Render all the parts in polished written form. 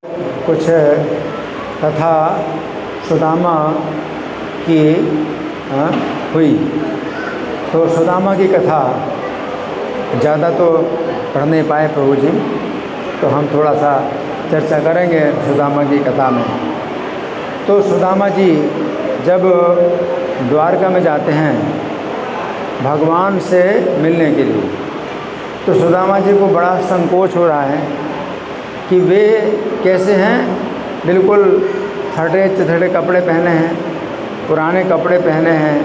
कुछ कथा सुदामा की हुई। तो सुदामा की कथा ज़्यादा तो पढ़ नहीं पाए प्रभु जी, तो हम थोड़ा सा चर्चा करेंगे सुदामा की कथा में। तो सुदामा जी जब द्वारका में जाते हैं भगवान से मिलने के लिए, तो सुदामा जी को बड़ा संकोच हो रहा है कि वे कैसे हैं, बिल्कुल फटे चिथड़े कपड़े पहने हैं, पुराने कपड़े पहने हैं,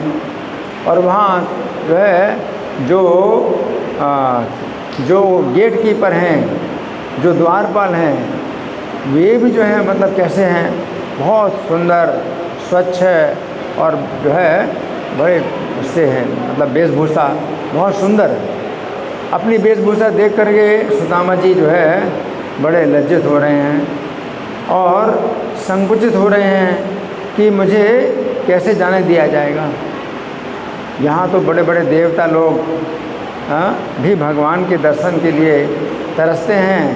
और वहाँ जो है जो गेट कीपर हैं, जो द्वारपाल हैं, वे भी जो है मतलब कैसे हैं, बहुत सुंदर स्वच्छ और जो है बड़े उससे हैं, मतलब वेशभूषा बहुत सुंदर है। अपनी वेशभूषा देख करके सुदामा जी जो है बड़े लज्जित हो रहे हैं और संकुचित हो रहे हैं कि मुझे कैसे जाने दिया जाएगा। यहाँ तो बड़े बड़े देवता लोग भी भगवान के दर्शन के लिए तरसते हैं,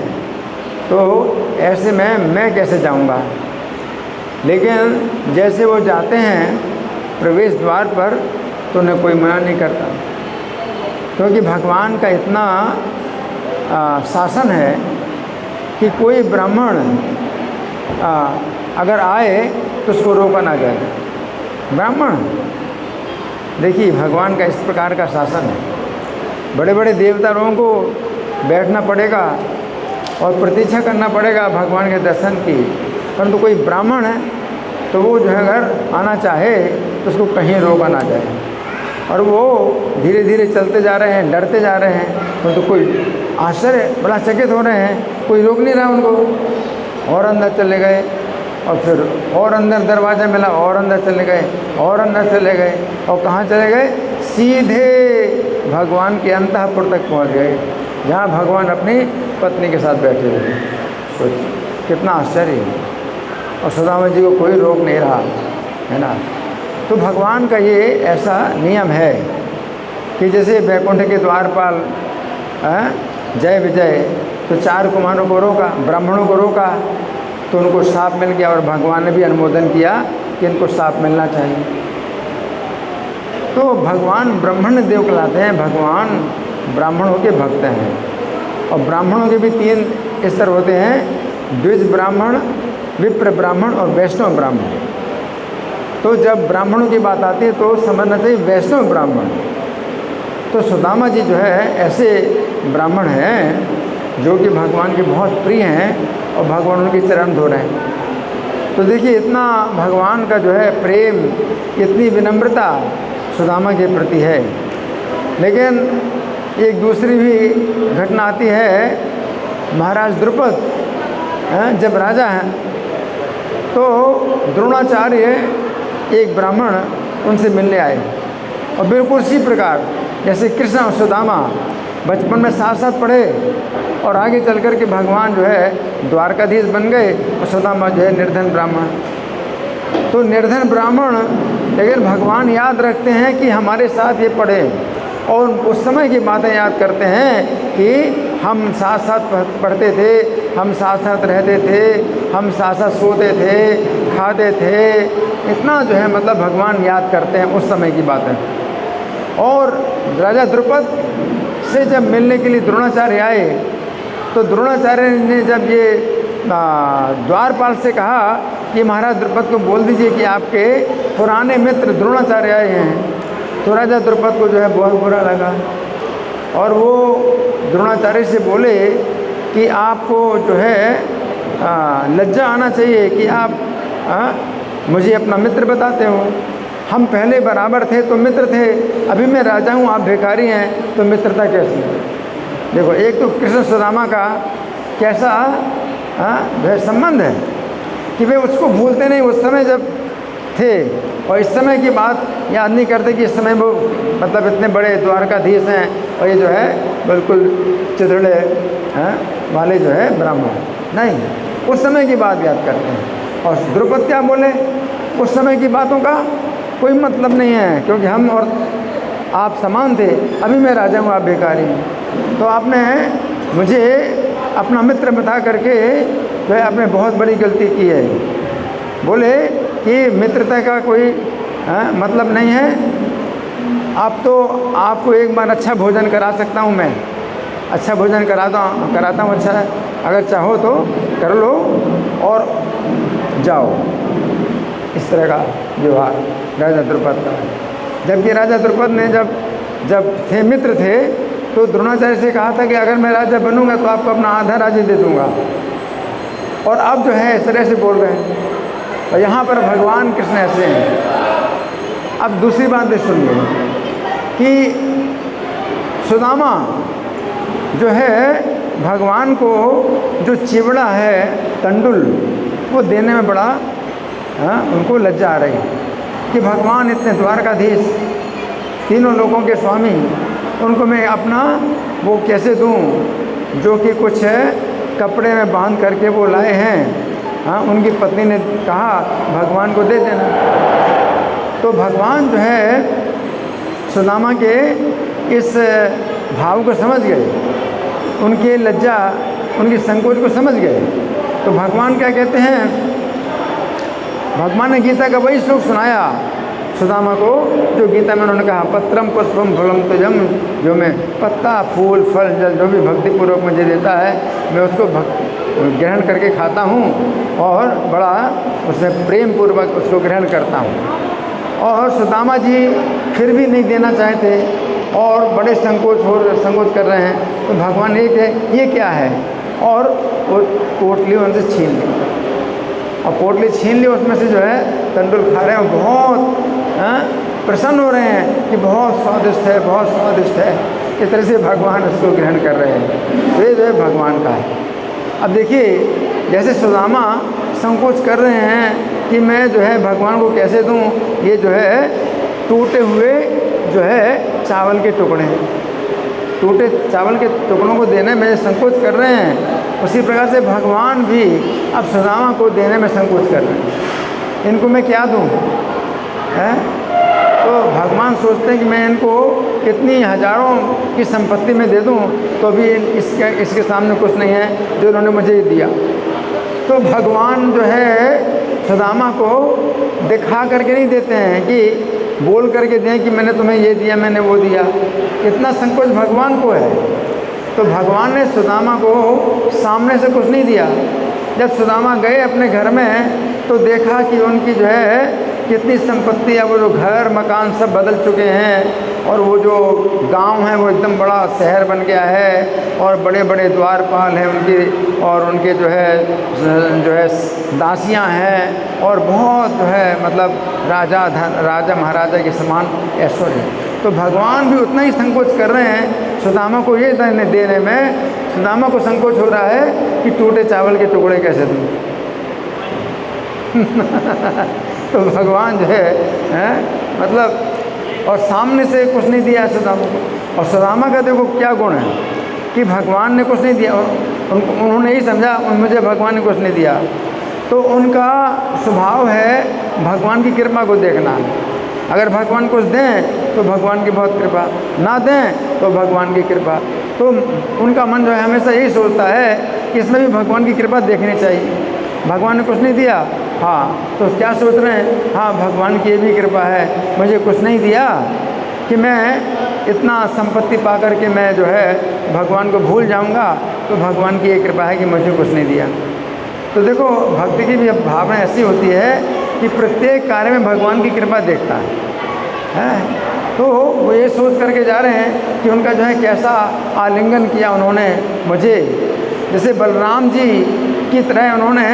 तो ऐसे में मैं कैसे जाऊँगा। लेकिन जैसे वो जाते हैं प्रवेश द्वार पर तो उन्हें कोई मना नहीं करता, क्योंकि भगवान का इतना शासन है कि कोई ब्राह्मण अगर आए तो उसको रोका ना जाए। ब्राह्मण देखिए भगवान का इस प्रकार का शासन है। बड़े बड़े देवता लोगों को बैठना पड़ेगा और प्रतीक्षा करना पड़ेगा भगवान के दर्शन की, परंतु कोई ब्राह्मण है तो वो जो है अगर आना चाहे तो उसको कहीं रोका ना जाए। और वो धीरे धीरे चलते जा रहे हैं, डरते जा रहे हैं, तो कोई आश्चर्य, बड़ा चकित हो रहे हैं, कोई रोक नहीं रहा उनको। और अंदर चले गए और फिर और अंदर दरवाज़ा मिला और अंदर चले गए और अंदर चले गए, और कहाँ चले गए, सीधे भगवान के अंतःपुर तक पहुँच गए, जहाँ भगवान अपनी पत्नी के साथ बैठे हुए। तो कितना आश्चर्य है। और सुदामा जी को कोई रोक नहीं रहा है ना। तो भगवान का ये ऐसा नियम है कि जैसे वैकुंठ के द्वारपाल जय विजय, तो 4 कुमारों को रोका, ब्राह्मणों को रोका, तो उनको श्राप मिल गया, और भगवान ने भी अनुमोदन किया कि इनको श्राप मिलना चाहिए। तो भगवान ब्राह्मण देव कहलाते हैं, भगवान ब्राह्मणों के भक्त हैं। और ब्राह्मणों के भी 3 स्तर होते हैं, द्विज ब्राह्मण, विप्र ब्राह्मण और वैष्णव ब्राह्मण। तो जब ब्राह्मणों की बात आती है तो समझना चाहिए वैष्णव ब्राह्मण। तो सुदामा जी जो है ऐसे ब्राह्मण हैं जो कि भगवान के बहुत प्रिय हैं, और भगवान उनके चरण धो रहे हैं। तो देखिए इतना भगवान का जो है प्रेम, इतनी विनम्रता सुदामा के प्रति है। लेकिन एक दूसरी भी घटना आती है, महाराज द्रुपद जब राजा हैं तो द्रोणाचार्य एक ब्राह्मण उनसे मिलने आए, और बिल्कुल इसी प्रकार जैसे कृष्ण और सुदामा बचपन में साथ साथ पढ़े, और आगे चल कर के भगवान जो है द्वारकाधीश बन गए, और सुदामा जो है निर्धन ब्राह्मण। तो निर्धन ब्राह्मण, लेकिन भगवान याद रखते हैं कि हमारे साथ ये पढ़े, और उस समय की बातें याद करते हैं कि हम साथ साथ पढ़ते थे, हम साथ साथ रहते थे, हम साथ साथ सोते थे, खाते थे। इतना जो है मतलब भगवान याद करते हैं उस समय की बातें। और राजा द्रुपद से जब मिलने के लिए द्रोणाचार्य आए, तो द्रोणाचार्य ने जब ये द्वारपाल से कहा कि महाराज द्रुपद को बोल दीजिए कि आपके पुराने मित्र द्रोणाचार्य आए हैं, तो राजा द्रुपद को जो है बहुत बुरा लगा, और वो द्रोणाचार्य से बोले कि आपको जो है लज्जा आना चाहिए कि आप मुझे अपना मित्र बताते हो। हम पहले बराबर थे तो मित्र थे, अभी मैं राजा हूँ, आप भिखारी हैं, तो मित्रता कैसी। देखो एक तो कृष्ण सुदामा का कैसा वह संबंध है कि वे उसको भूलते नहीं उस समय जब थे, और इस समय की बात याद नहीं करते कि इस समय वो मतलब इतने बड़े द्वारकाधीश हैं, और ये जो है बिल्कुल चिथड़े वाले जो है ब्राह्मण नहीं, उस समय की बात याद करते हैं। और द्रुपद क्या बोले, उस समय की बातों का कोई मतलब नहीं है, क्योंकि हम और आप समान थे, अभी मैं राजा हूँ, आप भिखारी हैं। तो आपने मुझे अपना मित्र बता करके जो है आपने बहुत बड़ी गलती की है। बोले कि मित्रता का कोई मतलब नहीं है। अब तो आपको एक बार अच्छा भोजन करा सकता हूँ मैं, अच्छा भोजन कराता हूँ, अच्छा अगर चाहो तो कर लो और जाओ। इस तरह का व्यवहार राजा द्रुपद का। जबकि राजा द्रुपद ने जब थे मित्र थे तो द्रोणाचार्य से कहा था कि अगर मैं राजा बनूंगा तो आपको अपना आधा राज्य दे दूंगा, और अब जो है इस तरह से बोल रहे हैं। और यहाँ पर भगवान कृष्ण ऐसे हैं। अब दूसरी बात भी सुनिए कि सुदामा जो है भगवान को जो चिवड़ा है तंडुल वो देने में बड़ा उनको लज्जा आ रही कि भगवान इतने द्वारकाधीश, तीनों लोगों के स्वामी, उनको मैं अपना वो कैसे दूं जो कि कुछ है कपड़े में बांध करके वो लाए हैं। उनकी पत्नी ने कहा भगवान को दे देना। तो भगवान जो है सुदामा के इस भाव को समझ गए, उनके लज्जा, उनकी संकोच को समझ गए। तो भगवान क्या कहते हैं, भगवान ने गीता का वही श्लोक सुनाया सुदामा को जो गीता में उन्होंने कहा पत्रम पुष्पम फलम तुजम, जो मैं पत्ता फूल फल जल जो भी भक्तिपूर्वक मुझे देता है मैं उसको ग्रहण करके खाता हूँ और बड़ा उसमें प्रेम पूर्वक उसको ग्रहण करता हूँ। और सुदामा जी फिर भी नहीं देना चाहते और बड़े संकोच कर रहे हैं। तो भगवान ये क्या है, और वो पोटली उनसे छीन ली, और पोटली छीन ली, उसमें से जो है तंडुल खा रहे हैं, बहुत प्रसन्न हो रहे हैं कि बहुत स्वादिष्ट है, बहुत स्वादिष्ट है। इस तरह से भगवान उसको ग्रहण कर रहे हैं। तो ये जो है भगवान का है। अब देखिए जैसे सुदामा संकोच कर रहे हैं कि मैं जो है भगवान को कैसे दूं, ये जो है टूटे हुए जो है चावल के टुकड़े, टूटे चावल के टुकड़ों को देने में संकोच कर रहे हैं, उसी प्रकार से भगवान भी अब सुदामा को देने में संकोच कर रहे हैं। इनको मैं क्या दूं है? तो भगवान सोचते हैं कि मैं इनको कितनी हजारों की संपत्ति में दे दूं तो भी इसके सामने कुछ नहीं है जो इन्होंने मुझे दिया। तो भगवान जो है सुदामा को दिखा करके नहीं देते हैं कि बोल करके दें कि मैंने तुम्हें ये दिया, मैंने वो दिया। इतना संकोच भगवान को है। तो भगवान ने सुदामा को सामने से कुछ नहीं दिया। जब सुदामा गए अपने घर में तो देखा कि उनकी जो है कितनी संपत्ति है, वो जो घर मकान सब बदल चुके हैं, और वो जो गांव है वो एकदम बड़ा शहर बन गया है, और बड़े बड़े द्वारपाल हैं उनकी, और उनके जो है दासियां हैं, और बहुत जो है मतलब राजा महाराजा के समान ऐश्वर्य। तो भगवान भी उतना ही संकोच कर रहे हैं सुदामा को ये देने में। सुदामा को संकोच हो रहा है कि टूटे चावल के टुकड़े कैसे दूँ। तो भगवान जो है मतलब और सामने से कुछ नहीं दिया सुदामा को। और सुदामा का देखो क्या गुण है कि भगवान ने कुछ नहीं दिया, उन्होंने ही समझा मुझे भगवान ने कुछ नहीं दिया। तो उनका स्वभाव है भगवान की कृपा को देखना। अगर भगवान कुछ दें तो भगवान की बहुत कृपा, ना दें तो भगवान की कृपा। तो उनका मन जो है हमेशा यही सोचता है कि इसमें भी भगवान की कृपा देखनी चाहिए। भगवान ने कुछ नहीं दिया, हाँ, तो क्या सोच रहे हैं, हाँ भगवान की ये भी कृपा है, मुझे कुछ नहीं दिया कि मैं इतना संपत्ति पा कर के मैं जो है भगवान को भूल जाऊंगा। तो भगवान की ये कृपा है कि मुझे कुछ नहीं दिया। तो देखो भक्ति की भी भावना ऐसी होती है कि प्रत्येक कार्य में भगवान की कृपा देखता है। तो वो ये सोच करके जा रहे हैं कि उनका जो है कैसा आलिंगन किया उन्होंने मुझे, जैसे बलराम जी की तरह उन्होंने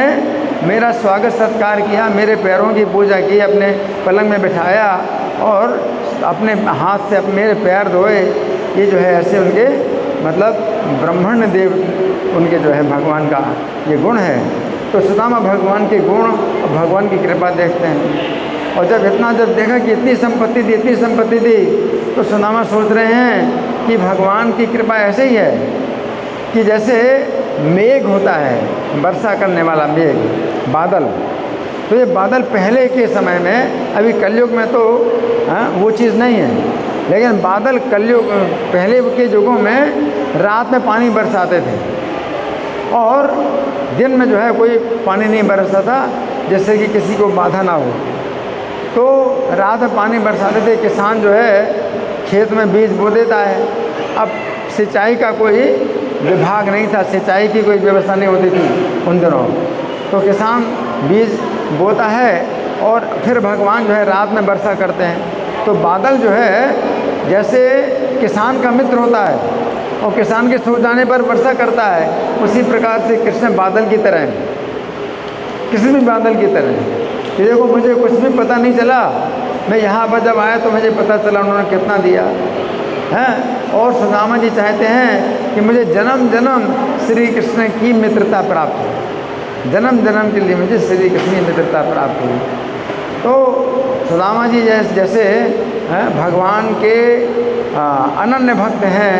मेरा स्वागत सत्कार किया, मेरे पैरों की पूजा की, अपने पलंग में बिठाया और अपने हाथ से अपने मेरे पैर धोए। ये जो है ऐसे उनके मतलब ब्रह्मण्य देव उनके जो है भगवान का ये गुण है। तो सुदामा भगवान के गुण और भगवान की कृपा देखते हैं। और जब देखा कि इतनी संपत्ति दी तो सुदामा सोच रहे हैं कि भगवान की कृपा ऐसे ही है कि जैसे मेघ होता है, वर्षा करने वाला मेघ, बादल। तो ये बादल पहले के समय में, अभी कलयुग में तो वो चीज़ नहीं है, लेकिन बादल कलयुग पहले के युगों में रात में पानी बरसाते थे। और दिन में जो है कोई पानी नहीं बरसता था, जैसे कि किसी को बाधा ना हो। तो रात में पानी बरसाते थे। किसान जो है खेत में बीज बो देता है। अब सिंचाई का कोई विभाग नहीं था, सिंचाई की कोई व्यवस्था नहीं होती थी उन दिनों। तो किसान बीज बोता है और फिर भगवान जो है रात में वर्षा करते हैं। तो बादल जो है जैसे किसान का मित्र होता है और किसान के सो जाने पर वर्षा करता है, उसी प्रकार से कृष्ण बादल की तरह हैं, किसी भी बादल की तरह हैं। कि देखो मुझे कुछ भी पता नहीं चला, मैं यहाँ पर जब आया तो मुझे पता चला उन्होंने कितना दिया है। और सुदामा जी चाहते हैं कि मुझे जन्म जन्म श्री कृष्ण की मित्रता प्राप्त हो, जन्म जन्म के लिए मुझे श्री कृष्ण की मित्रता प्राप्त हुई। तो सुदामा जी जैसे भगवान के अनन्य भक्त हैं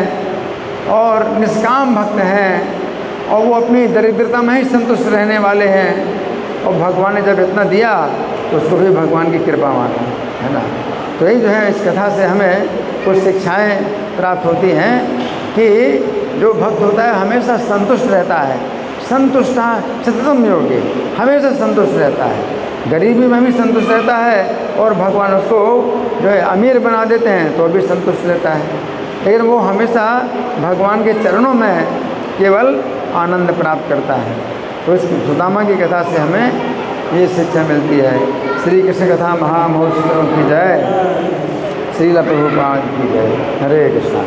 और निष्काम भक्त हैं और वो अपनी दरिद्रता में ही संतुष्ट रहने वाले हैं। और भगवान ने जब इतना दिया तो उसको भी भगवान की कृपा माना, है ना। तो यही जो है इस कथा से हमें कुछ शिक्षाएं प्राप्त होती हैं कि जो भक्त होता है हमेशा संतुष्ट रहता है, संतुष्ट सततम योगी, हमेशा संतुष्ट रहता है। गरीबी में भी संतुष्ट रहता है और भगवान उसको जो है अमीर बना देते हैं तो भी संतुष्ट रहता है। लेकिन वो हमेशा भगवान के चरणों में केवल आनंद प्राप्त करता है। तो इस सुदामा की कथा से हमें ये शिक्षा मिलती है। श्री कृष्ण कथा महामहोत्सव की जय, श्रील प्रभुपाद की जय। हरे कृष्णा।